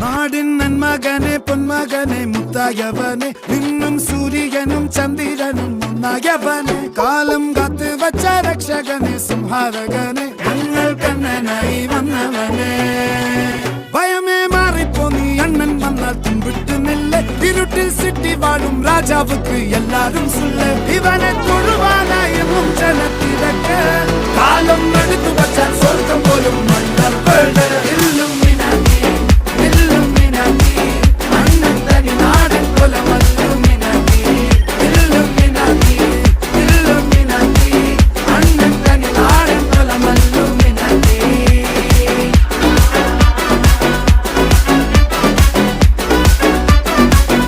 നാടിൻ നന്മകനെ പൊന്മകനെ മുത്തായവനെ നിന്നും സൂര്യനും ചന്ദ്രനും ഒന്നായവനെ കാലം കാത്ത് വച്ച രക്ഷകനെ സംഹാരകനെ ഞങ്ങൾ കണ്ണനായി വന്നവനെ ഭയമേ മാറിപ്പോ നീ അണ്ണൻ വന്നാൽ തുമ്പിട്ട് നില്ല ഇരുട്ടിൽ സിറ്റി വാഴും രാജാവുക്ക് എല്ലാരും സുല്ല ഇവനെ തൊഴുവാനായും ജനത്തിരക്ക് കാലം എടുത്തു വച്ചാൽ സ്വർഗം പോലും മണ്ണർ ഇല്ലും